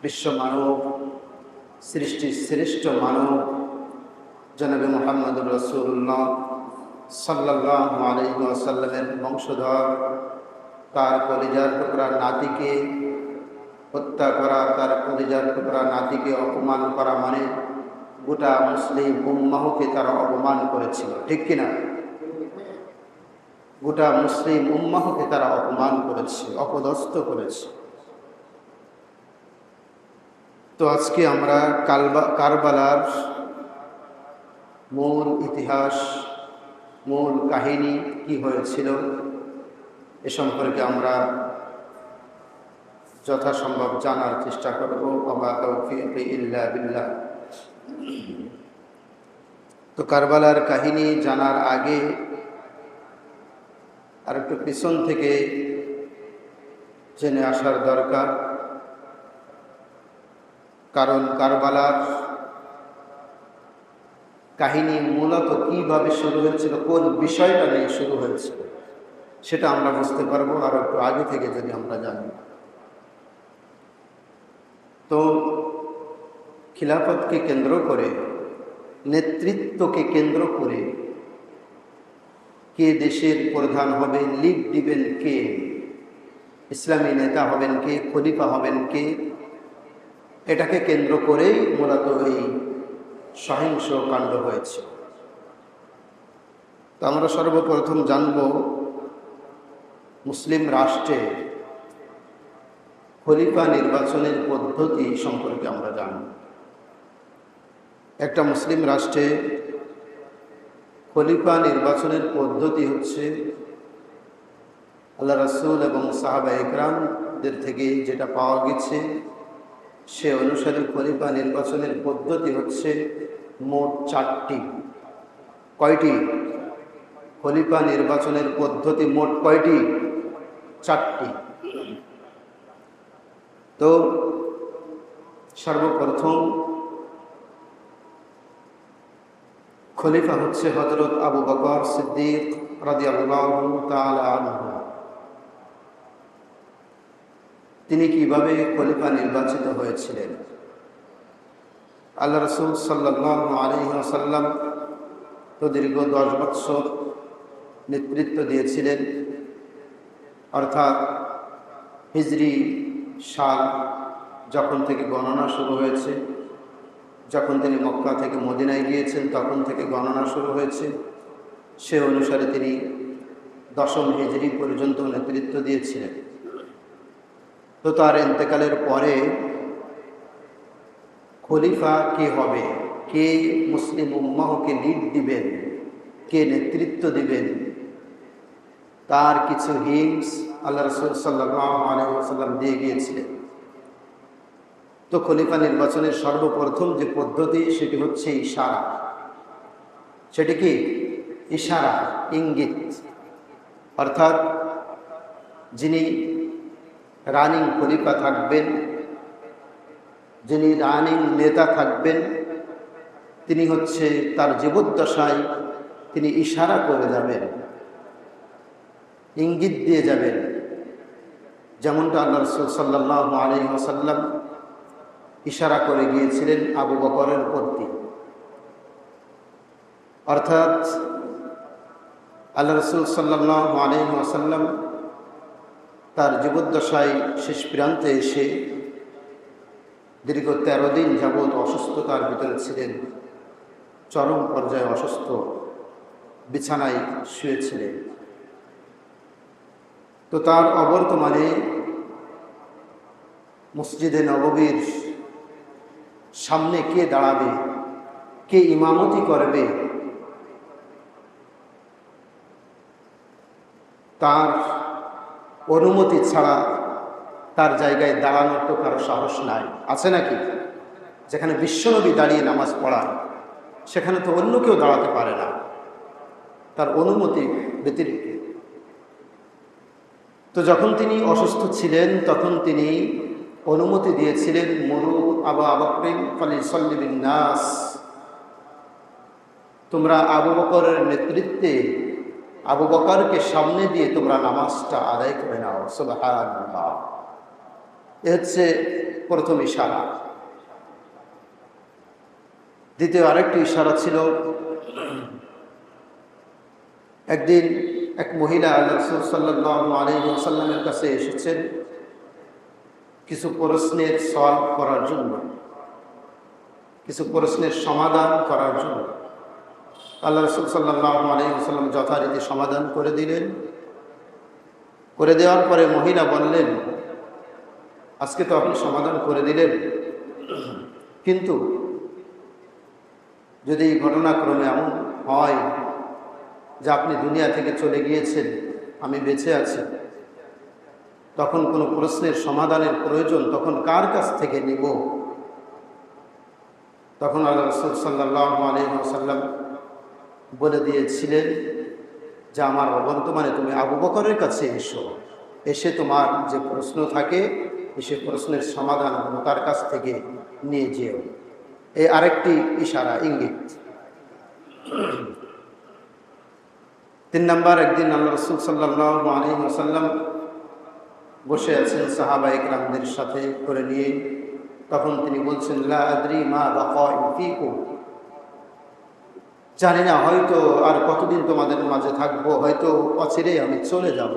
বিশ্ব মানব সৃষ্টির শ্রেষ্ঠ মানব জনাবে মুহাম্মদুর রাসূলুল্লাহ সাল্লাল্লাহু আলাইহি ওয়াসাল্লামের বংশধর, তার কলিজার টুকরা নাতিকে হত্যা করা, তার কলিজার টুকরা নাতিকে অপমান করা মানে গোটা মুসলিম উম্মাহকে তারা অপমান করেছিল, ঠিক কিনা? গোটা মুসলিম উম্মাহকে তারা অপমান করেছে, অপদস্থ করেছে। তো আজকে আমরা কারবালার মূল ইতিহাস, মূল কাহিনী কি হয়েছিল এ সম্পর্কে আমরা যথাসম্ভব জানার চেষ্টা করব। ওয়া তাওফীকি ইল্লা বিল্লাহ। তো কারবালার কাহিনী জানার আগে আর একটু পিছন থেকে জেনে আসার দরকার, কারণ কারবালার কাহিনী মূলত কিভাবে শুরু হয়েছিল, কোন বিষয়টা নিয়ে শুরু হয়েছিল সেটা আমরা বুঝতে পারবো আর একটু আগে থেকে যদি আমরা জানি। তো খিলাফতকে কেন্দ্র করে, নেতৃত্বকে কেন্দ্র করে কে দেশের প্রধান হবে, লিড দিবেন কে, ইসলামী নেতা হবেন কে, খলিফা হবেন কে, এটাকে কেন্দ্র করেই মূলত এই সহিংস কাণ্ড হয়েছে। তো আমরা সর্বপ্রথম জানব মুসলিম রাষ্ট্রে খলিফা নির্বাচনের পদ্ধতি সম্পর্কে আমরা জানব। একটা মুসলিম রাষ্ট্রে খলিফা নির্বাচনের পদ্ধতি হচ্ছে আল্লাহ রাসূল এবং সাহাবা ইকরামদের থেকে যেটা পাওয়া গেছে সে অনুসারে খলিফা নির্বাচনের পদ্ধতি হচ্ছে মোট 4টি। কয়টি? খলিফা নির্বাচনের পদ্ধতি মোট কয়টি? 4টি। তো সর্বপ্রথম খলিফা হচ্ছে হযরত আবু বকর সিদ্দিক রাদিয়াল্লাহু তাআলা আনহু। তিনি কিভাবে খলিফা নির্বাচিত হয়েছিলেন? আল্লাহ রাসূল সাল্লাল্লাহু আলাইহি ওয়াসাল্লাম তো দীর্ঘ 10 বছর নেতৃত্ব দিয়েছিলেন, অর্থাৎ হিজরি সাল যখন থেকে গণনা শুরু হয়েছে, যখন তিনি মক্কা থেকে মদিনায় গিয়েছেন তখন থেকে গণনা শুরু হয়েছে। সে অনুসারে তিনি 10ম হিজরি পর্যন্ত নেতৃত্ব দিয়েছিলেন। তো তার ইন্তেকালের পরে খলিফা কে হবে, কে মুসলিম উম্মাহকে লিড দিবেন, কে নেতৃত্ব দিবেন, তার কিছু হিন্টস আল্লাহ রাসূল সাল্লাল্লাহু আলাইহি ওয়াসাল্লাম দিয়ে গিয়েছিলেন। তো খলিফা নির্বাচনের সর্বপ্রথম যে পদ্ধতি সেটি হচ্ছে ইশারা। সেটি কি? ইশারা, ইঙ্গিত। অর্থাৎ যিনি রানিং খলিফা থাকবেন, যিনি রানিং নেতা থাকবেন, তিনি হচ্ছে তার জীবদ্দশায় তিনি ইশারা করে যাবেন, ইঙ্গিত দিয়ে যাবেন, যেমনটা আল্লাহ রাসূল সাল্লাল্লাহু আলাইহি ওয়াসাল্লাম ইশারা করে গিয়েছিলেন আবু বকরের প্রতি। অর্থাৎ আল্লাহ রাসূল সাল্লাল্লাহু আলাইহি ওয়াসাল্লাম তার জীবদ্দশায় শেষ প্রান্তে এসে দীর্ঘ 13 দিন যাবৎ অসুস্থতার ভিতরে ছিলেন, চরম পর্যায়ে অসুস্থ, বিছানায় শুয়েছিলেন। তো তার অবর্তমানে মসজিদে নববীর সামনে কে দাঁড়াবে, কে ইমামতি করবে, তার অনুমতি ছাড়া তার জায়গায় দাঁড়ানোর তো কারো সাহস নাই, আছে নাকি? যেখানে বিশ্বনবী দাঁড়িয়ে নামাজ পড়ান সেখানে তো অন্য কেউ দাঁড়াতে পারে না তার অনুমতি ব্যতিরেকে। তো যখন তিনি অসুস্থ ছিলেন তখন তিনি অনুমতি দিয়েছিলেন, মুরু আবা বকরিন ফালিসাল্লি বিন নাস, তোমরা আবু বকরের নেতৃত্বে আবু বকরকে সামনে দিয়ে তোমরা নামাজটা আদায় করে নাও। সুবহানাল্লাহ। এ হচ্ছে প্রথম ইশারা। দ্বিতীয় আরেকটি ইশারা ছিল, একদিন এক মহিলা রাসূল সাল্লাল্লাহু আলাইহি ওয়াসাল্লামের কাছে এসেছেন কিছু প্রশ্নের সলভ করার জন্য, কিছু প্রশ্নের সমাধান করার জন্য। আল্লাহ রাসূল সাল্লাল্লাহু আলাইহি ওয়াসাল্লাম যথারীতি সমাধান করে দিলেন। করে দেওয়ার পরে মহিলা বললেন, আজকে তো আপনি সমাধান করে দিলেন, কিন্তু যদি এই ঘটনাক্রমে এমন হয় যে আপনি দুনিয়া থেকে চলে গিয়েছেন, আমি বেঁচে আছি, তখন কোনো প্রশ্নের সমাধানের প্রয়োজন তখন কার কাছ থেকে নিব? তখন আল্লাহ রাসূল সাল্লাল্লাহু আলাইহি ওয়াসাল্লাম বলে দিয়েছিলেন যে আমার বর্তমানে তুমি আবু বকরের কাছে এসো, এসে তোমার যে প্রশ্ন থাকে সে প্রশ্নের সমাধান তার কাছ থেকে নিয়ে যেও। এই আরেকটি ইশারা, ইঙ্গিত। 3 নম্বর, একদিন আল্লাহ রাসূল সাল্লাল্লাহু আলাইহি ওয়াসাল্লাম বসে আছেন সাহাবায়ে কেরামদের সাথে করে নিয়ে, তখন তিনি বলছেন, লা আদরি মা বাকাই ফীকুম, জানি না হয়তো আর কতদিন তোমাদের মাঝে থাকবো, হয়তো অচিরেই আমি চলে যাব,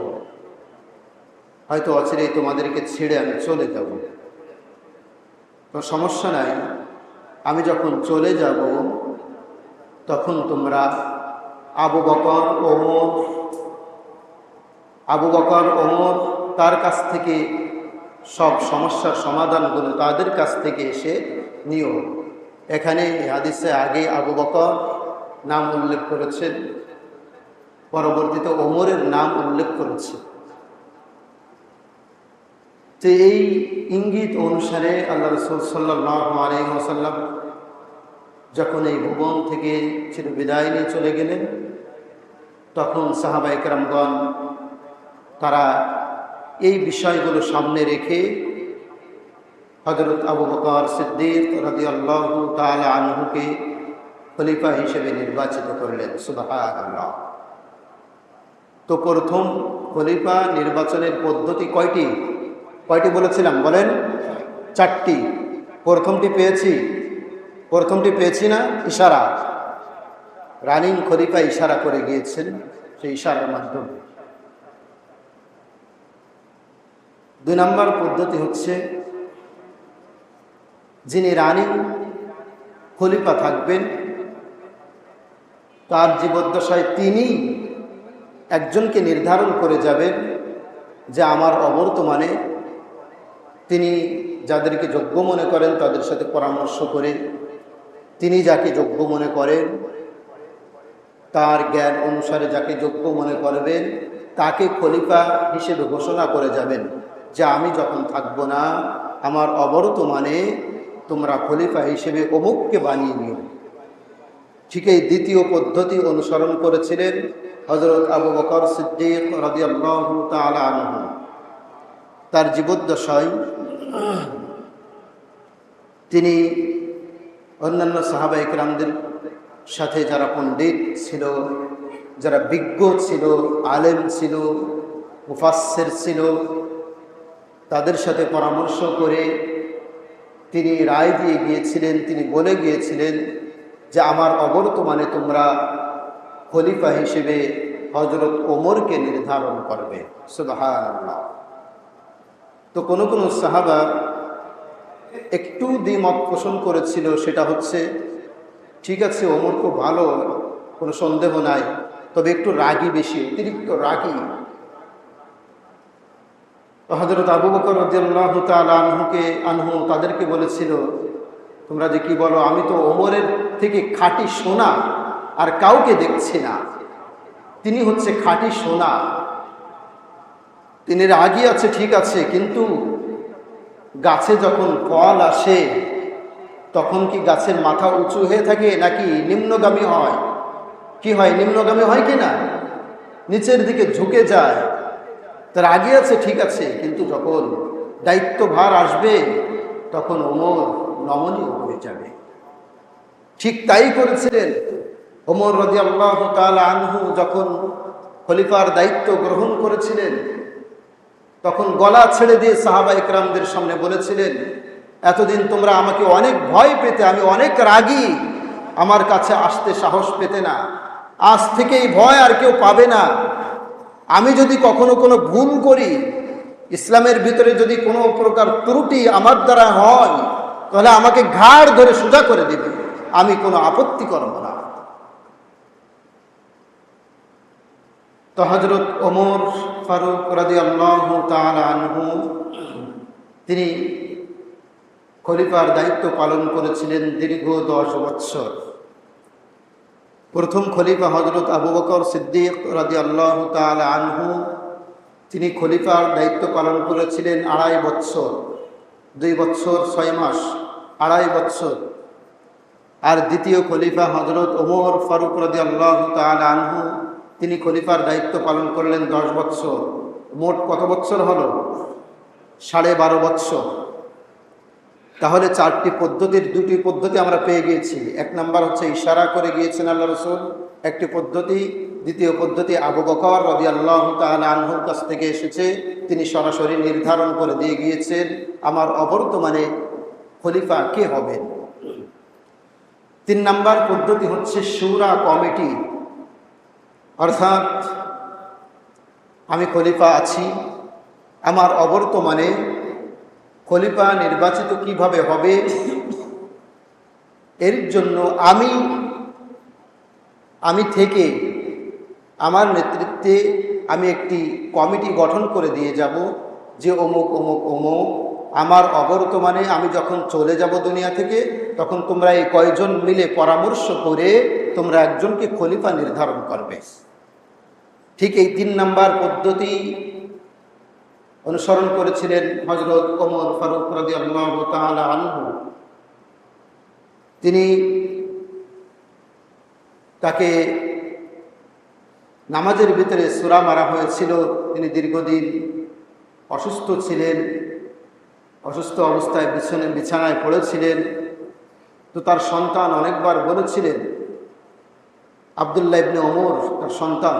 হয়তো অচিরেই তোমাদেরকে ছেড়ে আমি চলে যাব। তো সমস্যা নাই, আমি যখন চলে যাব তখন তোমরা আবু বকর ওমর তার কাছ থেকে সব সমস্যার সমাধানগুলো তাদের কাছ থেকে এসে নিও। এখানে হাদিসে আগে আবু বকর নাম উল্লেখ করেছেন, পরবর্তীতে ওমরের নাম উল্লেখ করেছে। তো এই ইঙ্গিত অনুসারে আল্লাহ রাসূল সাল্লাল্লাহু আলাইহি ওয়াসাল্লাম যখন এই ভুবন থেকে চির বিদায় নিয়ে চলে গেলেন, তখন সাহাবায়ে কেরামগণ তারা এই বিষয়গুলো সামনে রেখে হযরত আবু বকর সিদ্দিক রাদিয়াল্লাহু তাআলা আনহুকে খলিফা হিসেবে নির্বাচিত করলেন। সুবহানাল্লাহ। তো প্রথম খলিফা নির্বাচনের পদ্ধতি কয়টি বলেছিলাম? বলেন। 4টি। প্রথমটি পেয়েছি না? ইশারা। রানিং খলিফা ইশারা করে গিয়েছেন, সেই ইশারার মাধ্যমে। 2 নম্বর পদ্ধতি হচ্ছে, যিনি রানিং খলিফা থাকবেন তার জীবদ্দশায় তিনি একজনকে নির্ধারণ করে যাবেন যে আমার অবর্তমানে তিনি যাদেরকে যোগ্য মনে করেন তাদের সাথে পরামর্শ করে তিনি যাকে যোগ্য মনে করেন, তার জ্ঞান অনুসারে যাকে যোগ্য মনে করবেন তাকে খলিফা হিসেবে ঘোষণা করে যাবেন যে আমি যখন থাকবো না, আমার অবর্তমানে তোমরা খলিফা হিসেবে অমুককে বানিয়ে নিও। ঠিক এই দ্বিতীয় পদ্ধতি অনুসরণ করেছিলেন হযরত আবু বকর সিদ্দিক রাদিয়াল্লাহু তাআলা আনহু। তার জীবদ্দশায় তিনি অন্যান্য সাহাবায়ে কেরামদের সাথে যারা পণ্ডিত ছিল, যারা বিজ্ঞ ছিল, আলেম ছিল, মুফাসসির ছিল, তাদের সাথে পরামর্শ করে তিনি রায় দিয়ে গিয়েছিলেন, তিনি বলে গিয়েছিলেন যে আমার অবর্তমানে তোমরা খলিফা হিসেবে হযরত ওমরকে নির্ধারণ করবে। সুবহানাল্লাহ। তো কোনো কোনো সাহাবা একটু দ্বিমত পোষণ করেছিল, সেটা হচ্ছে ঠিক আছে ওমর খুব ভালো, কোনো সন্দেহ নাই, তবে একটু রাগী বেশি, অতিরিক্ত রাগী। হযরত আবু বকর রাদিয়াল্লাহু তাআলা আনহু তাদেরকে বলেছিল, তোমরা যে কি বলো, আমি তো ওমরের থেকে খাঁটি সোনা আর কাউকে দেখছি না, তিনি হচ্ছে খাঁটি সোনা। তিনি রাগী আছে ঠিক আছে, কিন্তু গাছে যখন ফল আসে তখন কি গাছের মাথা উঁচু হয়ে থাকে নাকি নিম্নগামী হয়? কি হয়? নিম্নগামী হয় কি না? নিচের দিকে ঝুঁকে যায়। তার আগে আছে ঠিক আছে, কিন্তু যখন দায়িত্বভার আসবে তখন ওমর নমনীয় হয়ে যাবে। ঠিক তাই করেছিলেন ওমর রাদিয়াল্লাহু তাআলা আনহু। যখন খলিফার দায়িত্ব গ্রহণ করেছিলেন তখন গলা ছেড়ে দিয়ে সাহাবায়ে কেরামদের সামনে বলেছিলেন এতদিন তোমরা আমাকে অনেক ভয় পেতে, আমি অনেক রাগী, আমার কাছে আসতে সাহস পেতে না। আজ থেকে এই ভয় আর কেউ পাবে না। আমি যদি কখনো কোনো ভুল করি, ইসলামের ভিতরে যদি কোনো প্রকার ত্রুটি আমার দ্বারা হয়, তাহলে আমাকে ঘাড় ধরে সোজা করে দিবে, আমি কোনো আপত্তি করব না। তো হযরত ওমর ফারুক রাদিয়াল্লাহু তাআলা আনহু তিনি খলিফার দায়িত্ব পালন করেছিলেন দীর্ঘ 10 বছর। প্রথম খলিফা হযরত আবু বকর সিদ্দিক রাদিয়াল্লাহু তাআলা আনহু, তিনি খলিফার দায়িত্ব পালন করেছিলেন 2.5 বছর, 2 বছর 6 মাস, 2.5 বছর। আর দ্বিতীয় খলিফা হযরত ওমর ফারুক রাদিয়াল্লাহু তাআলা আনহু, তিনি খলিফার দায়িত্ব পালন করলেন 10 বছর। মোট কত বছর হলো? 12.5 বছর। তাহলে 4টি পদ্ধতির 2টি পদ্ধতি আমরা পেয়ে গিয়েছি। 1 নাম্বার হচ্ছে ইশারা করে গিয়েছেন আল্লাহ রাসূল, একটি পদ্ধতি। দ্বিতীয় পদ্ধতি আবু বকর রাদিয়াল্লাহু তাআলা আনহুর কাছ থেকে এসেছে, তিনি সরাসরি নির্ধারণ করে দিয়ে গিয়েছেন আমার অবর্তমানে খলিফা কে হবেন। 3 নাম্বার পদ্ধতি হচ্ছে শুরা কমিটি, অর্থাৎ আমি খলিফা আছি, আমার অবর্তমানে খলিফা নির্বাচিত কিভাবে হবে, এর জন্য আমি থেকে আমার নেতৃত্বে আমি একটি কমিটি গঠন করে দিয়ে যাব, যে অমুক অমুক অমুক আমার অবর্তমানে আমি যখন চলে যাব দুনিয়া থেকে, তখন তোমরা এই কয়জন মিলে পরামর্শ করে তোমরা একজনকে খলিফা নির্ধারণ করবে। ঠিক এই 3 নাম্বার পদ্ধতি অনুসরণ করেছিলেন হযরত ওমর ফারুক রাদিয়াল্লাহু তাআলা আনহু। তাকে নামাজের ভিতরে সূরা মারা হয়েছিল, তিনি দীর্ঘদিন অসুস্থ ছিলেন, অসুস্থ অবস্থায় বিছানায় পড়েছিলেন। তো তার সন্তান অনেকবার বলেছিলেন, আব্দুল্লাহ ইবনে ওমর তার সন্তান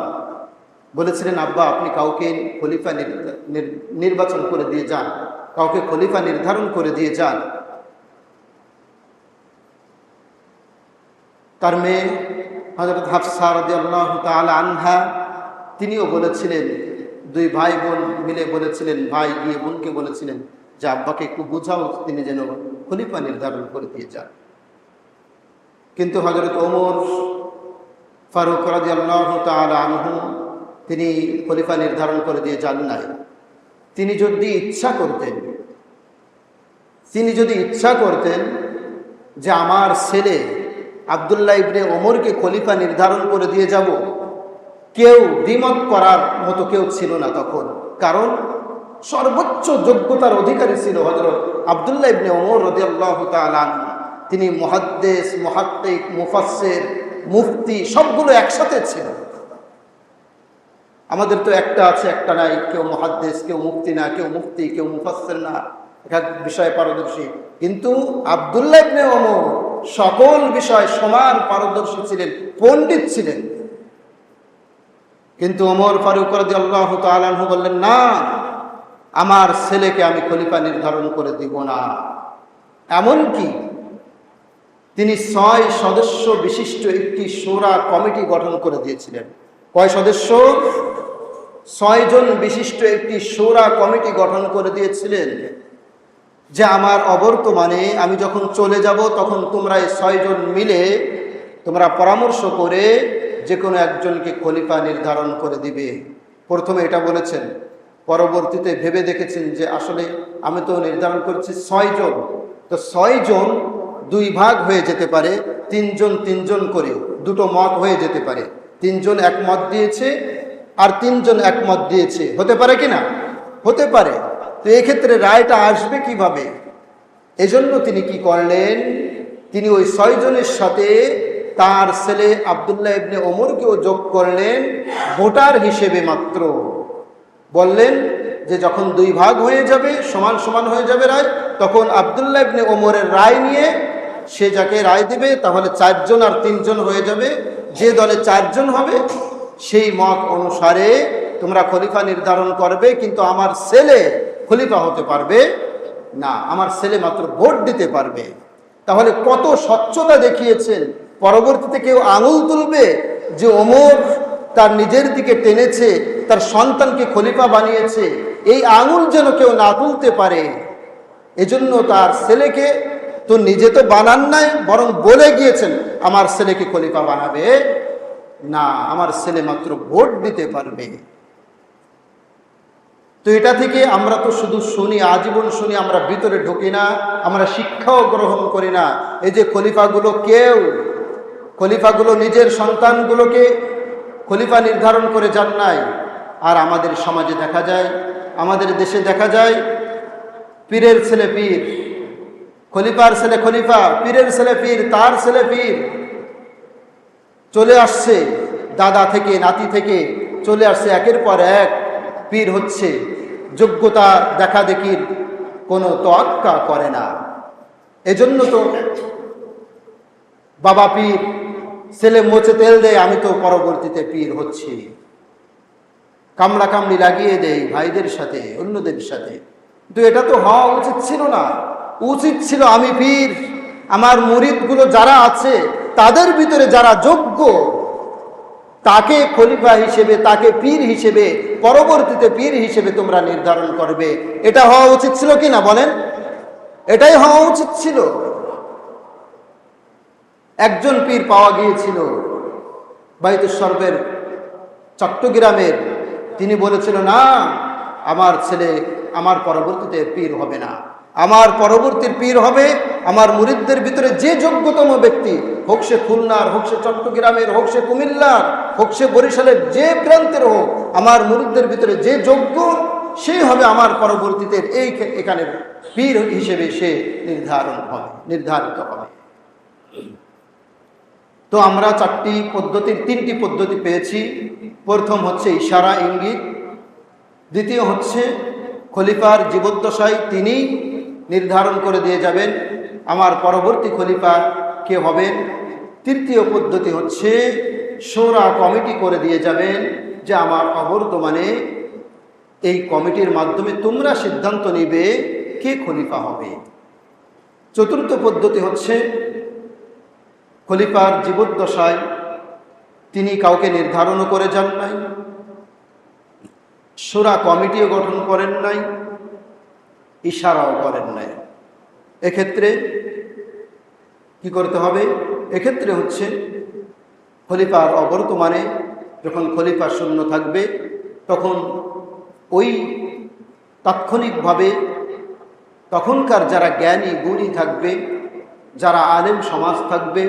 বলেছিলেন, আব্বা আপনি কাউকে খলিফা নির্বাচন করে দিয়ে যান, কাউকে খলিফা নির্ধারণ করে দিয়ে যান। তার মেয়ে হযরত হাফসা রাদিয়াল্লাহু তাআলা আনহা, তিনিও বলেছিলেন, 2 ভাই বোন মিলে বলেছিলেন, ভাই গিয়ে বোনকে বলেছিলেন যে আব্বাকে একটু বুঝাও, তিনি যেন খলিফা নির্ধারণ করে দিয়ে যান। কিন্তু হযরত ওমর ফারুক রাদিয়াল্লাহু তাআলা আনহু তিনি খলিফা নির্ধারণ করে দিয়ে যান নাই। তিনি যদি ইচ্ছা করতেন যে আমার ছেলে আব্দুল্লাহ ইবনে ওমরকে খলিফা নির্ধারণ করে দিয়ে যাব, কেউ দ্বিমত করার মতো কেউ ছিল না তখন। কারণ সর্বোচ্চ যোগ্যতার অধিকারী ছিল হযরত আব্দুল্লাহ ইবনে ওমর রাদিয়াল্লাহু তাআলা আনহু। তিনি মুহাদ্দিস, মুহাক্কিক, মুফাসসির, মুফতি সবগুলো একসাথে ছিল। আমাদের তো একটা আছে, একটা নাই। কেউ মুহাদ্দিস, কেউ মুফতি না, কেউ মুফতি, কেউ মুফাসসির না, এক বিষয়ে পারদর্শী। কিন্তু আব্দুল্লাহ ইবনে ওমর সকল বিষয় সমান পারদর্শী ছিলেন, পণ্ডিত ছিলেন। কিন্তু ওমর ফারুক রাদিয়াল্লাহু তাআলা আনহু বললেন, না, আমার ছেলেকে আমি খলিফা নির্ধারণ করে দিব না। এমনকি তিনি 6 সদস্য বিশিষ্ট একটি শূরা কমিটি গঠন করে দিয়েছিলেন। কয় সদস্য? 6 জন বিশিষ্ট একটি শূরা কমিটি গঠন করে দিয়েছিলেন, যে আমার অবর্তমানে আমি যখন চলে যাব তখন তোমরা এই 6 জন মিলে তোমরা পরামর্শ করে যে কোনো একজনকে খলিফা নির্ধারণ করে দিবে। প্রথমে এটা বলেছেন, পরবর্তীতে ভেবে দেখেছেন যে আসলে আমি তো নির্ধারণ করেছি 6 জন, তো 6 জন 2 ভাগ হয়ে যেতে পারে, 3 জন 3 জন করে 2টো মত হয়ে যেতে পারে। 3 জন এক মত দিয়েছে আর 3 জন এক মত দিয়েছে, হতে পারে কি না? হতে পারে। তো এক্ষেত্রে রায়টা আসবে কিভাবে? এজন্য তিনি কি করলেন, তিনি ওই 6 জনের সাথে তার ছেলে আব্দুল্লাহ ইবনে ওমরকেও যোগ করলেন ভোটার হিসেবে মাত্র। বললেন যে যখন 2 ভাগ হয়ে যাবে, সমান সমান হয়ে যাবে রায়, তখন আব্দুল্লাহ ইবনে ওমরের রায় নিয়ে সে যাকে রায় দেবে, তাহলে 4 জন আর 3 জন হয়ে যাবে। যে দলে 4 জন হবে সেই মত অনুসারে তোমরা খলিফা নির্ধারণ করবে, কিন্তু আমার ছেলে খলিফা হতে পারবে না, আমার ছেলে মাত্র ভোট দিতে পারবে। তাহলে কত স্বচ্ছতা দেখিয়েছেন। পরবর্তীতে কেউ আঙুল তুলবে যে ওমর তার নিজের দিকে টেনেছে, তার সন্তানকে খলিফা বানিয়েছে, এই আঙুল যেন কেউ না তুলতে পারে। এজন্য তার ছেলেকে তো নিজে তো বানান নাই, বরং বলে গিয়েছেন আমার ছেলেকে খলিফা বানাবে না, আমার ছেলে মাত্র ভোট দিতে পারবে। তো এটা থেকে আমরা তো শুধু শুনি, আজীবন শুনি, আমরা ভিতরে ঢুকি না, আমরা শিক্ষাও গ্রহণ করি না। এই যে খলিফাগুলো নিজের সন্তানগুলোকে খলিফা নির্ধারণ করে যান নাই। আর আমাদের সমাজে দেখা যায়, আমাদের দেশে দেখা যায়, পীরের ছেলে পীর, খলিফার ছেলে খলিফা, পীরের ছেলে পীর, তার ছেলে পীর চলে আসছে, দাদা থেকে নাতি থেকে চলে আসছে, একের পর এক পীর হচ্ছে। যোগ্যতা দেখা দেখির কোনো তোয়াক্কা করে না। এজন্য তো বাবা পীর, ছেলে মোচে তেল দেয়, আমি তো পরবর্তীতে পীর হচ্ছি, কামড়া কামড়ি লাগিয়ে দেয় ভাইদের সাথে, অন্যদের সাথে। কিন্তু এটা তো হওয়া উচিত ছিল না। উচিত ছিল আমি পীর, আমার মুরিদগুলো যারা আছে তাদের ভিতরে যারা যোগ্য, তাকে খলিফা হিসেবে, তাকে পীর হিসেবে, পরবর্তীতে পীর হিসেবে তোমরা নির্ধারণ করবে। এটা হওয়া উচিত ছিল কি না বলেন? এটাই হওয়া উচিত ছিল। একজন পীর পাওয়া গিয়েছিল বাইতুস সরবের চট্টগ্রামের, তিনি বলেছিল না, আমার ছেলে আমার পরবর্তীতে পীর হবে না, আমার পরবর্তীর পীর হবে আমার মুরিদদের ভিতরে যে যোগ্যতম ব্যক্তি, হোক সে খুলনার, হোক সে চট্টগ্রামের, হোক সে কুমিল্লার, হোক সে বরিশালের, যে প্রান্তের হোক, আমার মুরিদদের ভিতরে যে যোগ্য, সেই হবে আমার পরবর্তীতে এখানের পীর হিসেবে সে নির্ধারিত হবে। তো আমরা তিনটি পদ্ধতি পেয়েছি। প্রথম হচ্ছে ইশারা, ইঙ্গিত। দ্বিতীয় হচ্ছে খলিফার জীবদ্দশায় তিনি নির্ধারণ করে দিয়ে যাবেন আমার পরবর্তী খলিফা কে হবেন। তৃতীয় পদ্ধতি হচ্ছে শোরা কমিটি করে দিয়ে যাবেন যে আমার অবর্তমানে এই কমিটির মাধ্যমে তোমরা সিদ্ধান্ত নিবে কে খলিফা হবে। চতুর্থ পদ্ধতি হচ্ছে খলিফার জীবদ্দশায় তিনি কাউকে নির্ধারণও করে যান নাই, শোরা কমিটিও গঠন করেন নাই, ইশারাও করেন নাই। এক্ষেত্রে কি করতে হবে? এক্ষেত্রে হচ্ছে খলিফার অবর্তমানে যখন খলিফা শূন্য থাকবে, তখন ওই তাৎক্ষণিকভাবে তখনকার যারা জ্ঞানী গুণী থাকবে, যারা আলেম সমাজ থাকবে,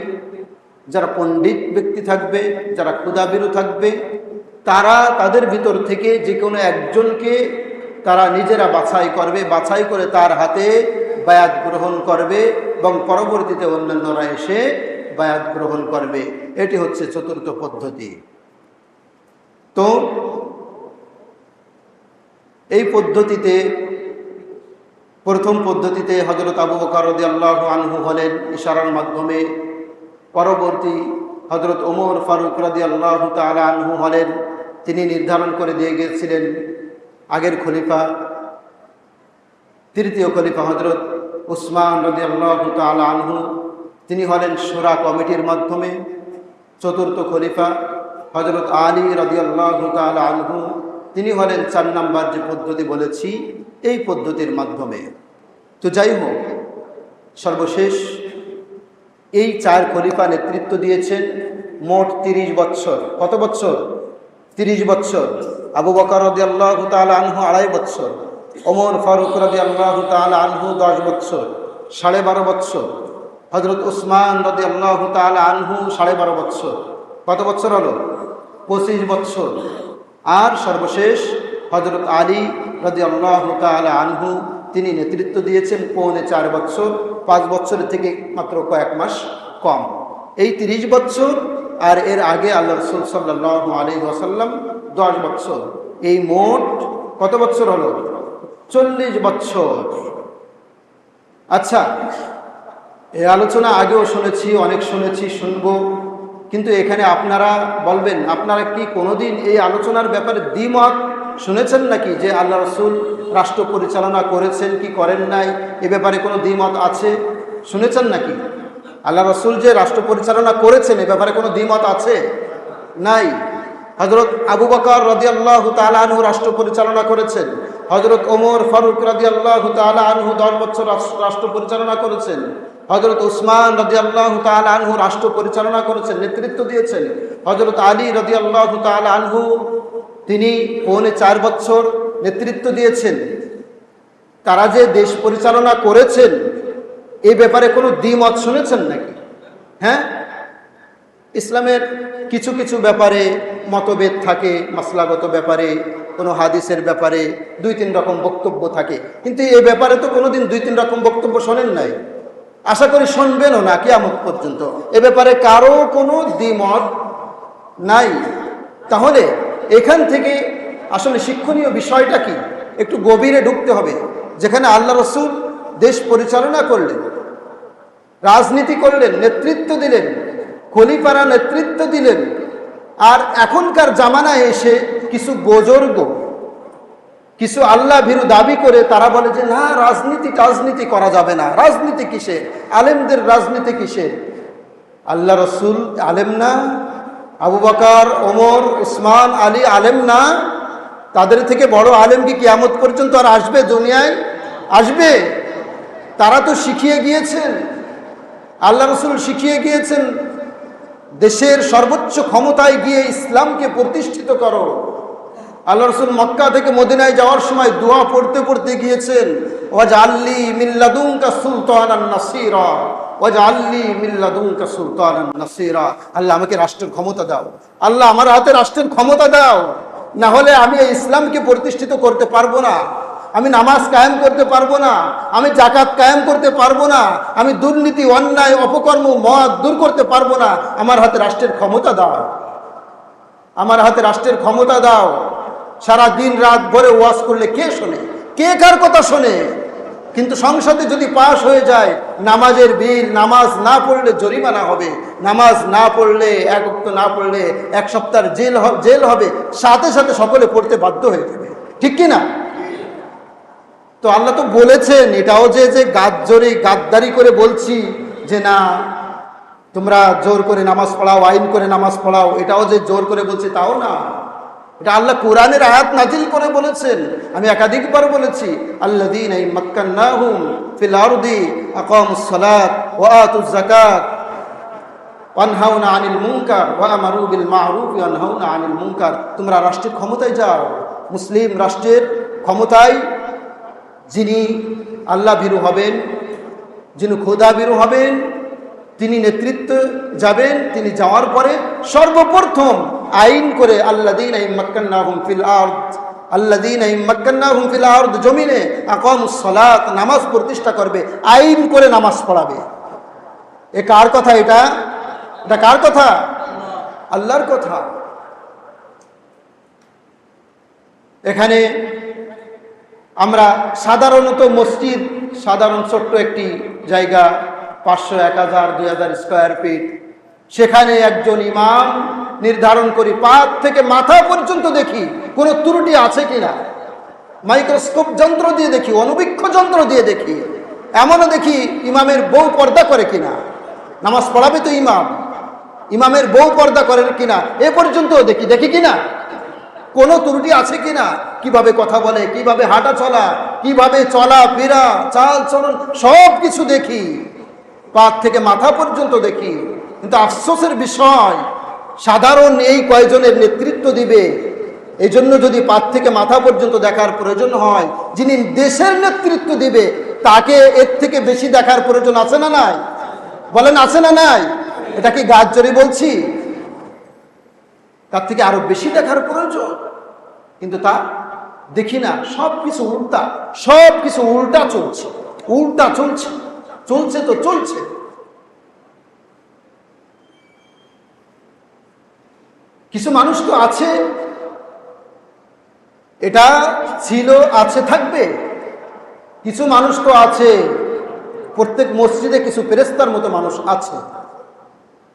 যারা পণ্ডিত ব্যক্তি থাকবে, যারা ক্ষুধাবিরু থাকবে, তারা তাদের ভিতর থেকে যে কোনো একজনকে তারা নিজেরা বাছাই করবে, বাছাই করে তার হাতে বায়াত গ্রহণ করবে এবং পরবর্তীতে অন্যান্যরা এসে বায়াত গ্রহণ করবে। এটি হচ্ছে চতুর্থ পদ্ধতি। তো এই পদ্ধতিতে, প্রথম পদ্ধতিতে হযরত আবু বকর রাদিয়াল্লাহু আনহু হলেন ইশারার মাধ্যমে, পরবর্তী হযরত ওমর ফারুক রাদিয়াল্লাহু তাআলা আনহু হলেন, তিনি নির্ধারণ করে দিয়ে গিয়েছিলেন আগের খলিফা। তৃতীয় খলিফা হযরত উসমান রাদিয়াল্লাহু তাআলা আনহু, তিনি হলেন শূরা কমিটির মাধ্যমে। চতুর্থ খলিফা হযরত আলী রাদিয়াল্লাহু তাআলা আনহু, তিনি হলেন 4 নম্বর যে পদ্ধতি বলেছি, এই পদ্ধতির মাধ্যমে। তো যাই হোক, সর্বশেষ এই 4 খলিফা নেতৃত্ব দিয়েছেন মোট 30 বছর। কত বছর? 30 বছর। আবু বকর রাদিয়াল্লাহু তাআলা আনহু 2.5 বছর, ওমর ফারুক রাদিয়াল্লাহু তাআলা আনহু 10 বছর, 12.5 বছর, হযরত উসমান রাদিয়াল্লাহু তাআলা আনহু 12.5 বছর। কত বছর হলো? 25 বছর। আর সর্বশেষ হযরত আলী রাদিয়াল্লাহু তাআলা আনহু, তিনি নেতৃত্ব দিয়েছেন 4.25 বছর, 5 বছরের থেকে মাত্র কয়েক মাস কম। এই 30 বছর আর এর আগে আল্লাহ রাসূল সাল্লাল্লাহু আলাইহি ওয়াসাল্লাম 10 বছর, এই মোট কত বছর হলো? 40 বছর। আচ্ছা, এই আলোচনা আগেও শুনেছি, অনেক শুনেছি, শুনবো, কিন্তু এখানে আপনারা বলবেন, আপনারা কি কোনোদিন এই আলোচনার ব্যাপারে দ্বিমত শুনেছেন নাকি যে আল্লাহ রসুল রাষ্ট্র পরিচালনা করেছেন কি করেন নাই, এ ব্যাপারে কোনো দ্বিমত আছে? শুনেছেন নাকি? আল্লাহ রসুল যে রাষ্ট্র পরিচালনা করেছেন এ ব্যাপারে কোনো দ্বিমত আছে? নাই। হযরত আবু বকর রাদিয়াল্লাহু তাআলা আনহু রাষ্ট্র পরিচালনা করেছেন। হযরত ওমর ফারুক রাদিয়াল্লাহু তাআলা আনহু 10 বছর রাষ্ট্র পরিচালনা করেছেন। হযরত উসমান রাদিয়াল্লাহু তাআলা আনহু রাষ্ট্র পরিচালনা করেছেন, নেতৃত্ব দিয়েছেন। হযরত আলী রাদিয়াল্লাহু তাআলা আনহু তিনি 4.5 বছর নেতৃত্ব দিয়েছেন। তারা যে দেশ পরিচালনা করেছেন এই ব্যাপারে কোনো দ্বিমত শুনেছেন নাকি? হ্যাঁ, ইসলামের কিছু কিছু ব্যাপারে মতভেদ থাকে, মাসলাগত ব্যাপারে, কোনো হাদিসের ব্যাপারে 2-3 রকম বক্তব্য থাকে, কিন্তু এই ব্যাপারে তো কোনোদিন 2-3 রকম বক্তব্য শোনেন নাই, আশা করি শুনবেনও না কিয়ামত পর্যন্ত। এ ব্যাপারে কারো কোনো দ্বিমত নাই। তাহলে এখান থেকে আসলে শিক্ষণীয় বিষয়টা কি একটু গভীরে ঢুকতে হবে। যেখানে আল্লাহ রসুল দেশ পরিচালনা করলেন, রাজনীতি করলেন, নেতৃত্ব দিলেন, খলিফারা নেতৃত্ব দিলেন, আর এখনকার জামানায় এসে কিছু বুজুর্গ, কিছু আল্লাহ ভীরু দাবি করে তারা বলে যে না, রাজনীতি করা যাবে না, রাজনীতি কিসের, আলেমদের রাজনীতি কিসের? আল্লাহ রসুল আলেম না? আবু বকর, ওমর, উসমান, আলী আলেম না? তাদের থেকে বড় আলেম কি কিয়ামত পর্যন্ত আর আসবে? দুনিয়ায় আসবে? তারা তো শিখিয়ে গিয়েছেন, আল্লাহ রসুল শিখিয়ে গিয়েছেন দেশের সর্বোচ্চ ক্ষমতায় গিয়ে ইসলামকে প্রতিষ্ঠিত করো। আল্লাহ রসুল মক্কা থেকে মদিনায় যাওয়ার সময় দোয়া পড়তে পড়তে গিয়েছেন, ওয়াজআলনি মিন লাদুনকা সুলতানান নাসীরা, ওয়াজআলনি মিন লাদুনকা সুলতানান নাসীরা। আল্লাহ আমাকে রাষ্ট্রের ক্ষমতা দাও, আল্লাহ আমার হাতে রাষ্ট্রের ক্ষমতা দাও, না হলে আমি এই ইসলামকে প্রতিষ্ঠিত করতে পারবো না, আমি নামাজ কায়েম করতে পারবো না, আমি জাকাত কায়েম করতে পারবো না, আমি দুর্নীতি, অন্যায়, অপকর্ম, মদ দূর করতে পারবো না। আমার হাতে রাষ্ট্রের ক্ষমতা দাও, আমার হাতে রাষ্ট্রের ক্ষমতা দাও। সারা দিন রাত ভরে ওয়াজ করলে কে শোনে? কে কার কথা শোনে? কিন্তু সংসদে যদি পাশ হয়ে যায় নামাজের বিল, নামাজ না পড়লে জরিমানা হবে, নামাজ না পড়লে, এক ওয়াক্ত না পড়লে 1 সপ্তাহের জেল হবে, সাথে সাথে সকলে পড়তে বাধ্য হয়ে যাবে, ঠিক কি না? তো আল্লাহ তো বলেছেন, এটাও যে গাদ্দারি করে বলছি যে না তোমরা জোর করে নামাজ পড়াও, আইন করে নামাজ পড়াও, এটাও যে জোর করে বলছি তাও না। এটা আল্লাহ কোরআনের আয়াত নাজিল করে বলেছেন। আমি একাধিকবার বলেছি, আল্লাযীনা মাক্কান্নাহুম ফিল আরদি আকামুস সালাত ওয়া আতুজ যাকাত ওয়া আনহাউনা আনিল মুনকার ওয়া আমারু বিল মা'রুফ ওয়া আনহাউনা আনিল মুনকার। তোমরা রাষ্ট্রের ক্ষমতায় যাও, মুসলিম রাষ্ট্রের ক্ষমতায় যিনি আল্লাহ ভীরু হবেন, যিনি খোদা ভীরু হবেন, তিনি নেতৃত্ব যাবেন, তিনি যাওয়ার পরে সর্বপ্রথম আইন করে আল্লাযীনা মাক্কান্নাহুম ফিল আরদ, আল্লাযীনা মাক্কান্নাহুম ফিল আরদ, জমিনে আকামুস সালাত, নামাজ প্রতিষ্ঠা করবে, আইন করে নামাজ পড়াবে। এ কার কথা? এটা কার কথা? আল্লাহর কথা। এখানে আমরা সাধারণত মসজিদ, সাধারণ ছোট্ট একটি জায়গা, 500, 1000, 2000 স্কোয়ার ফিট, সেখানে একজন ইমাম নির্ধারণ করি, পা থেকে মাথা পর্যন্ত দেখি কোনো ত্রুটি আছে কিনা, মাইক্রোস্কোপ যন্ত্র দিয়ে দেখি, অনুবীক্ষ যন্ত্র দিয়ে দেখি, এমনও দেখি ইমামের বউ পর্দা করে কিনা, নামাজ পড়াবে তো ইমাম, ইমামের বউ পর্দা করে কিনা এ পর্যন্ত দেখি কিনা, কোনো ত্রুটি আছে কিনা, কিভাবে কথা বলে, কিভাবে হাঁটা চলা, কিভাবে চলা ফেরা, চাল চলন, সব কিছু দেখি, পা থেকে মাথা পর্যন্ত দেখি। কিন্তু আফসোসের বিষয়, সাধারণ এই কয়জনের নেতৃত্ব দিবে, এই জন্য যদি পা থেকে মাথা পর্যন্ত দেখার প্রয়োজন হয়, যিনি দেশের নেতৃত্ব দিবে তাকে এর থেকে বেশি দেখার প্রয়োজন আছে না নাই? বলেন আছে না নাই? এটা কি গাছ জড়ি বলছি? তার থেকে আরো বেশি দেখার প্রয়োজন, কিন্তু তা দেখি না। সব কিছু উল্টা চলছে। কিছু মানুষ তো আছে, এটা ছিল, আছে, থাকবে। কিছু মানুষ তো আছে, প্রত্যেক মসজিদে কিছু ফেরেশতার মতো মানুষ আছে,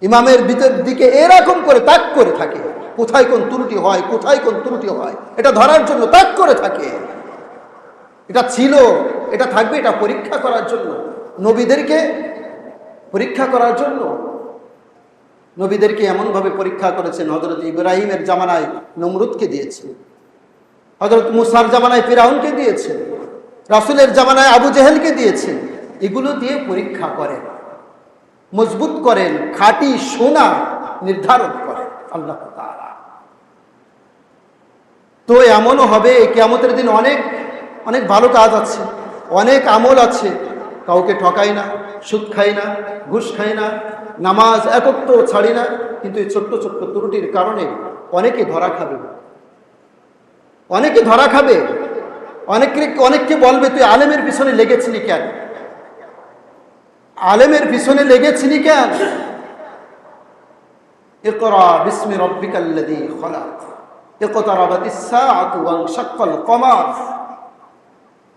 ইমামের ভিতর দিকে এরকম করে তাক করে থাকে, কোথায় কোন ত্রুটি হয়, কোথায় কোন ত্রুটি হয়, এটা ধরার জন্য তাক করে থাকে। এটা ছিল, এটা থাকবে, এটা পরীক্ষা করার জন্য, নবীদেরকে পরীক্ষা করার জন্য। নবীদেরকে এমনভাবে পরীক্ষা করেছেন, হযরত ইব্রাহিমের জামানায় নমরুদকে দিয়েছেন, হযরত মুসার জামানায় ফিরাউনকে দিয়েছেন, রাসূলের জামানায় আবু জেহেলকে দিয়েছেন। এগুলো দিয়ে পরীক্ষা করেন, মজবুত করেন, খাঁটি সোনা নির্ধারণ করেন আল্লাহ তাআলা। তো এমনও হবে কিয়ামতের দিন অনেক অনেক ভালো কাজ আছে, অনেক আমল আছে, কাউকে ঠকাই না, সুদ খাই না, ঘুষ খাই না, নামাজ একত্র ছাড়ি না, কিন্তু এই ছোট্ট ছোট্ট ত্রুটির কারণে অনেকে ধরা খাবে, অনেকে ধরা খাবে। অনেককে বলবে তুই আলেমের পিছনে লেগেছিলি কেন, আলেমের পিছনে লেগেছিলি কেন? ইকরা বিসমি রাব্বিকাল্লাযী খলাক, ইকতারাবাতিস সাআতু ওয়ানশাক্কাল কমার,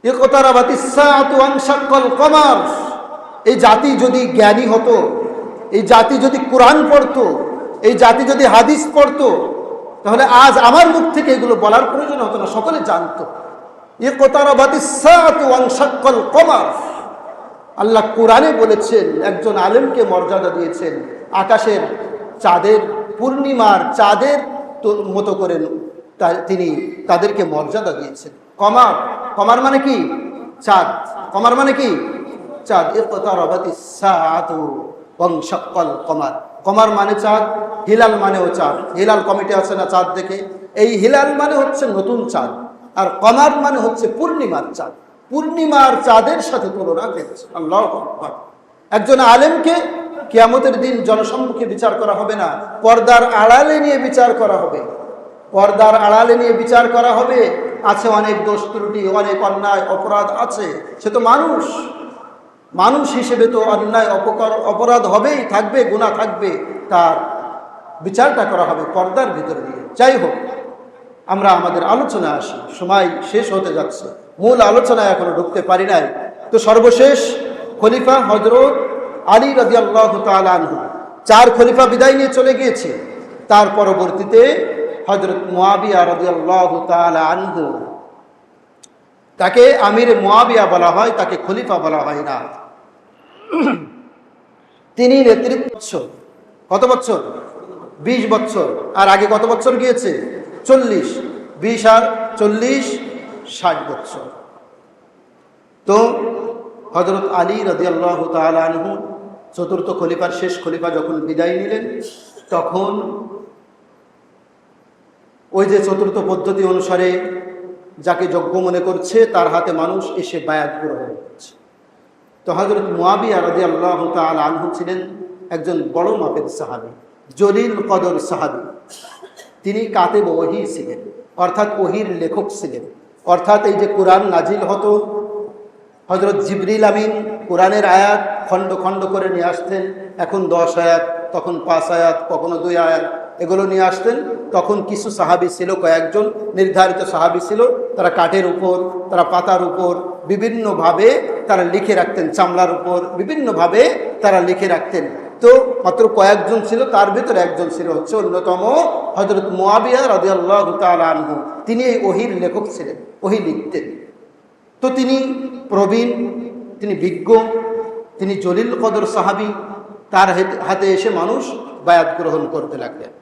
ইকতারাবাতিস সাআতু ওয়ানশাক্কাল কমার। এই জাতি যদি জ্ঞানী হতো, এই জাতি যদি কোরআন পড়তো, এই জাতি যদি হাদিস পড়তো, তাহলে আজ আমার মুখ থেকে এগুলো বলার প্রয়োজন হতো না, সকলে জানতো। ইকতারাবাতিস সাআতু ওয়ানশাক্কাল কমার। আল্লাহ কোরআনে বলেছেন, একজন আলেমকে মর্যাদা দিয়েছেন আকাশের চাঁদের, পূর্ণিমার চাঁদের মতো করে তিনি তাদেরকে মর্যাদা দিয়েছেন। কমার, কমার মানে কি? চাঁদ। কমার মানে কি? চাঁদ। ইকতারাবাতিস সাআতু ওয়ানশাক্কাল কমার। কমার মানে চাঁদ, হিলাল মানেও চাঁদ। হিলাল কমিটি আছে না চাঁদ দেখে, এই হিলাল মানে হচ্ছে নতুন চাঁদ, আর কমার মানে হচ্ছে পূর্ণিমার চাঁদ। পূর্ণিমার চাঁদের সাথে তুলনা করেছে। আল্লাহু আকবার। একজন আলেমকে কিয়ামতের দিন জনসম্মুখে বিচার করা হবে না, পর্দার আড়ালে নিয়ে বিচার করা হবে, পর্দার আড়ালে নিয়ে বিচার করা হবে। আছে অনেক দোষ ত্রুটি, অনেক অন্যায় অপরাধ আছে, সে তো মানুষ, মানুষ হিসেবে তো অন্যায় অপরাধ হবেই, থাকবে, গুনাহ থাকবে, তার বিচারটা করা হবে পর্দার ভিতরে দিয়ে। যাই হোক, আমরা আমাদের আলোচনা আসি, সময় শেষ হতে যাচ্ছে, মূল আলোচনায় এখনো ঢুকতে পারি নাই। তো সর্বশেষ খলিফা হযরত আলী রাদিয়াল্লাহু তাআলা আনহু, 4 খলিফা বিদায় নিয়ে চলে গিয়েছে। তার পরবর্তীতে হযরত মুয়াবিয়া রাদিয়াল্লাহু তাআলা আনহু, তাকে আমির মুয়াবিয়া বলা হয়, তাকে খলিফা বলা হয় না। তিনি নেতৃত্ব কত বছর? 20 বছর। আর আগে কত বছর গিয়েছে? 40। 20 আর 40 60 বছর। তো হযরত আলী রাদিয়াল্লাহু তাআলা আনহু চতুর্থ খলিফার, শেষ খলিফা যখন বিদায় নিলেন, তখন ওই যে চতুর্থ পদ্ধতি অনুসারে যাকে যোগ্য মনে করছে তার হাতে মানুষ এসে বায়াত গ্রহণ করছে। তো হযরত মুয়াবিয়া রাদিয়াল্লাহু তাআলা আনহু ছিলেন একজন বড় মাপের সাহাবী, জলিল কদর সাহাবী। তিনি কাতেব ওহী ছিলেন, অর্থাৎ ওহীর লেখক ছিলেন। অর্থাৎ এই যে কোরআন নাজিল হতো, হযরত জিবরিল আমিন কোরআনের আয়াত খণ্ড খণ্ড করে নিয়ে আসতেন। এখন 10 আয়াত, তখন 5 আয়াত, কখনো 2 আয়াত, এগুলো নিয়ে আসতেন। তখন কিছু সাহাবী ছিল, কয়েকজন নির্ধারিত সাহাবী ছিল, তারা কাঠের উপর, তারা পাতার উপর বিভিন্নভাবে তারা লিখে রাখতেন, চামড়ার উপর বিভিন্নভাবে তারা লিখে রাখতেন। তো মাত্র কয়েকজন ছিল, তার ভিতরে একজন ছিল হচ্ছে অন্যতম হযরত মুয়াবিয়া রাদিয়াল্লাহু তাআলা আনহু। তিনি এই ওহীর লেখক ছিলেন, ওহী লিখতেন। তো তিনি প্রবীণ, তিনি বিজ্ঞ, তিনি জলিল কদর সাহাবী। তার হাতে এসে মানুষ বায়াত গ্রহণ করতে লাগলেন।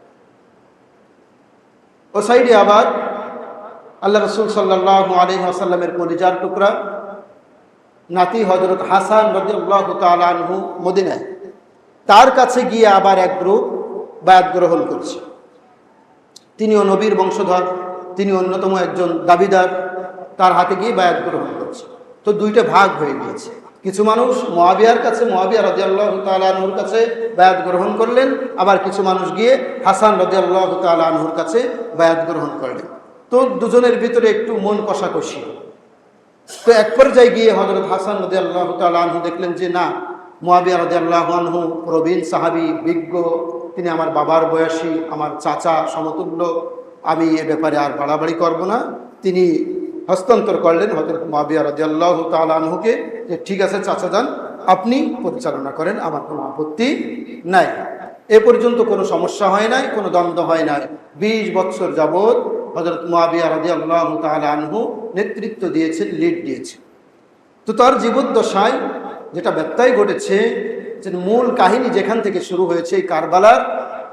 ও সাইডে আবার আল্লাহ রাসূল সাল্লাল্লাহু আলাইহি ওয়াসাল্লামের কলিজার টুকরা নাতি হযরত হাসান রাদিয়াল্লাহু তাআলা আনহু মদিনায়, তার কাছে গিয়ে আবার এক গ্রুপ বায়াত গ্রহণ করছে। তিনিও নবীর বংশধর, তিনি অন্যতম একজন দাবিদার, তার হাতে গিয়ে বায়াত গ্রহণ করছে। তো দুইটা ভাগ হয়ে গিয়েছে। কিছু মানুষ মুয়াবিয়ার কাছে, মুয়াবিয়া রাদিয়াল্লাহু তাআলা আনহুর কাছে বায়াত গ্রহণ করলেন, আবার কিছু মানুষ গিয়ে হাসান রাদিয়াল্লাহু তাআলা আনহুর কাছে বায়াত গ্রহণ করলেন। তো দুজনের ভিতরে একটু মন কষাকষি। তো এক পর্যায়ে গিয়ে হযরত হাসান রাদিয়াল্লাহু তাআলা আনহু দেখলেন যে না, মুয়াবিয়া রাদিয়াল্লাহু আনহু প্রবীণ সাহাবী, বিজ্ঞ, তিনি আমার বাবার বয়সী, আমার চাচা সমতুল্য, আমি এ ব্যাপারে আর বাড়াবাড়ি করব না। তিনি হস্তান্তর করলেন হযরত মুয়াবিয়া রাদিয়াল্লাহু তাআলা আনহুকে, যে ঠিক আছে চাচা যান, আপনি পরিচালনা করেন, আমার কোনো আপত্তি নাই। এ পর্যন্ত কোনো সমস্যা হয় নাই, কোনো দ্বন্দ্ব হয় নাই। 20 বছর যাবৎ হযরত মুআবিয়া রাদিয়াল্লাহু তাআলা আনহু নেতৃত্ব দিয়েছেন, লিড দিয়েছেন। তো তার জীবদ্দশায় যেটা ব্যত্যয় ঘটেছে, যে মূল কাহিনী যেখান থেকে শুরু হয়েছে এই কারবালার,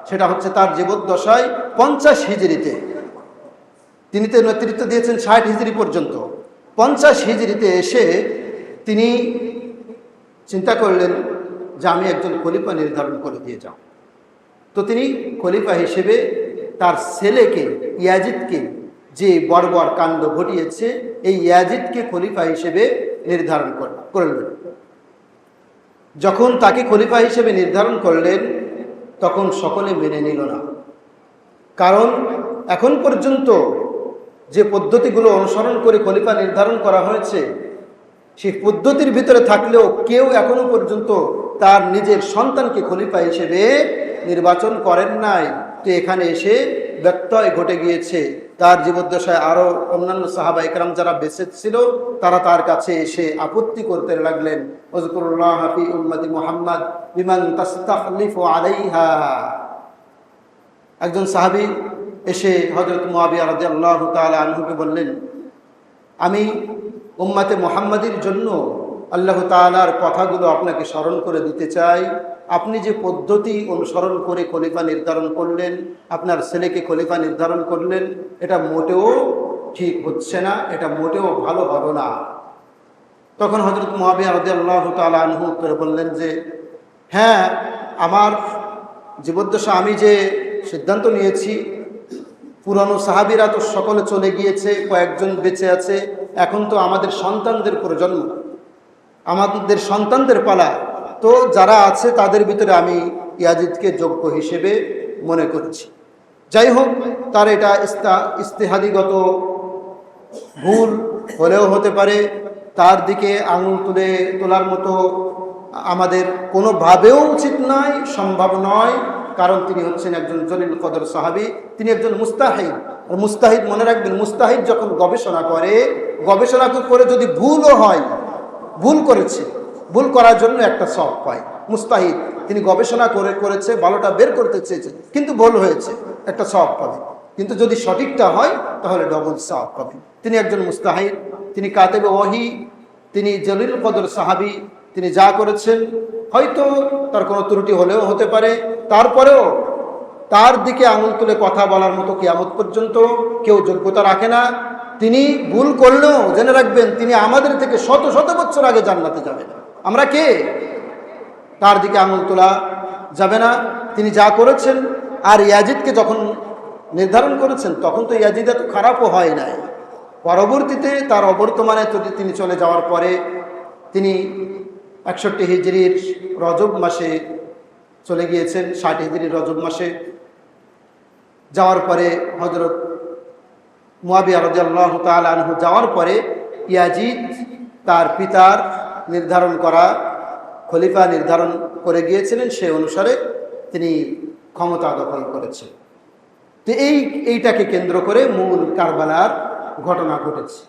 সেটা হচ্ছে তার জীবদ্দশায় 50 হিজরিতে। তিনি তো নেতৃত্ব দিয়েছেন 60 হিজরি পর্যন্ত। 50 হিজরিতে এসে তিনি চিন্তা করলেন যে আমি একজন খলিফা নির্ধারণ করে দিয়ে যাও। তো তিনি খলিফা হিসেবে তার ছেলেকে ইয়াজিদকে, যে বর্বর কাণ্ড ঘটিয়েছে, এই ইয়াজিদকে খলিফা হিসেবে নির্ধারণ করলেন। যখন তাকে খলিফা হিসেবে নির্ধারণ করলেন, তখন সকলে মেনে নিল না। কারণ এখন পর্যন্ত যে পদ্ধতিগুলো অনুসরণ করে খলিফা নির্ধারণ করা হয়েছে, সেই পদ্ধতির ভিতরে থাকলেও কেউ এখনো পর্যন্ত তার নিজের সন্তানকে খলিফা হিসেবে নির্বাচন করেন নাই। তো এখানে এসে ব্যত্যয় ঘটে গিয়েছে। তার জীবদ্দশায় আরও অন্যান্য সাহাবা ইকরাম যারা বেঁচে ছিল, তারা তার কাছে এসে আপত্তি করতে লাগলেন, ওযকুরুল্লাহ ফি উম্মতি মুহাম্মদ বিমান তাস্তাখলিফু আলাইহা। একজন সাহাবী এসে হযরত মুআবিয়া রাদিয়াল্লাহু তাআলা আনহুকে বললেন, আমি উম্মতে মুহাম্মাদির জন্য আল্লাহ তাআলার কথাগুলো আপনাকে স্মরণ করে দিতে চাই। আপনি যে পদ্ধতি অনুসরণ করে খলিফা নির্ধারণ করলেন, আপনার ছেলেকে খলিফা নির্ধারণ করলেন, এটা মোটেও ঠিক হচ্ছে না, এটা মোটেও ভালো হবে না। তখন হযরত মুআবিয়া রাদিয়াল্লাহু তাআলা আনহু উত্তরে বললেন যে, হ্যাঁ, আমার জীবদ্দশা আমি যে সিদ্ধান্ত নিয়েছি, পুরানো সাহাবীরা তো সকলে চলে গিয়েছে, কয়েকজন বেঁচে আছে, এখন তো আমাদের সন্তানদের প্রজন্ম, আমাদের সন্তানদের পালা। তো যারা আছে তাদের ভিতরে আমি ইয়াজিদকে যোগ্য হিসেবে মনে করছি। যাই হোক, তার এটা ইস্তেহাদিগত ভুল হলেও হতে পারে, তার দিকে আঙুল তোলার মতো আমাদের কোনোভাবেও উচিত নয়, সম্ভব নয়। কারণ তিনি হচ্ছেন একজন জলিল কদর সাহাবী, তিনি একজন মুস্তাহিদ। আর মুস্তাহিদ মনে রাখবেন, মুস্তাহিদ যখন গবেষণা করে যদি ভুলও হয়, ভুল করেছে, ভুল করার জন্য একটা সওয়াব পায়। মুস্তাহিদ তিনি গবেষণা করেছে, ভালোটা বের করতে চেয়েছে, কিন্তু ভুল হয়েছে, একটা সওয়াব পাবে। কিন্তু যদি সঠিকটা হয় তাহলে ডবল সওয়াব পাবে। তিনি একজন মুস্তাহিদ, তিনি কাতেবে ওয়াহি, তিনি জলিল কদর সাহাবী। তিনি যা করেছেন হয়তো তার কোনো ত্রুটি হলেও হতে পারে, তারপরেও তার দিকে আঙুল তুলে কথা বলার মতো কিয়ামত পর্যন্ত কেউ যোগ্যতা রাখে না। তিনি ভুল করলেও জেনে রাখবেন, তিনি আমাদের থেকে শত শত বছর আগে জান্নাতে যাবেন। আমরা কে? তার দিকে আঙুল তোলা যাবে না। তিনি যা করেছেন, আর ইয়াজিদকে যখন নির্ধারণ করেছেন, তখন তো ইয়াজিদ এত খারাপও হয় নাই। পরবর্তীতে তার অবর্তমানে তিনি চলে যাওয়ার পরে, তিনি 61 হিজরির রজব মাসে চলে গিয়েছেন, 60 হিজরির রজব মাসে যাওয়ার পরে হযরত মুআবিয়া রাদিয়াল্লাহু তাআলা আনহু যাওয়ার পরে ইয়াজিদ তার পিতার নির্ধারণ করা খলিফা নির্ধারণ করে গিয়েছিলেন, সে অনুসারে তিনি ক্ষমতা দখল করেছেন। তো এইটাকে কেন্দ্র করে মূল কারবালার ঘটনা ঘটেছে।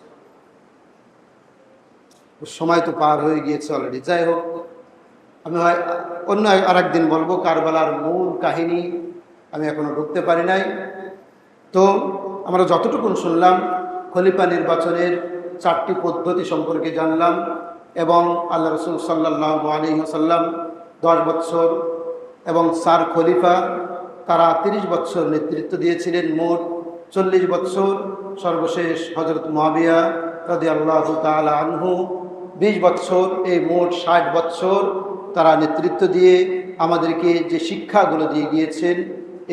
সময় তো পার হয়ে গিয়েছে অলরেডি। যাই হোক, আমি অন্য আরেকদিন বলবো কারবালার মূল কাহিনী, আমি এখনো ঢুকতে পারি নাই। তো আমরা যতটুকু শুনলাম, খলিফা নির্বাচনের 4টি পদ্ধতি সম্পর্কে জানলাম, এবং আল্লাহ রাসূল সাল্লাল্লাহু আলাইহি ওয়াসাল্লাম 10 বছর এবং 4 খলিফা তারা 30 বছর নেতৃত্ব দিয়েছিলেন, মোট 40 বছর। সর্বশেষ হযরত মুআবিয়া রাদিয়াল্লাহু তাআলা আনহু 20 বছর, এই মোট 60 বছর তারা নেতৃত্ব দিয়ে আমাদেরকে যে শিক্ষাগুলো দিয়ে গিয়েছেন,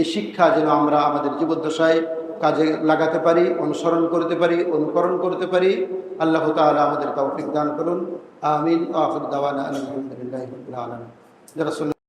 এই শিক্ষা যেন আমরা আমাদের জীবদ্দশায় কাজে লাগাতে পারি, অনুসরণ করতে পারি, অনুকরণ করতে পারি। আল্লাহ তাআলা আমাদের তৌফিক দান করুন। আমিন। আখির দাওয়ানা আলহামদুলিল্লাহি রাব্বিল আলামিন।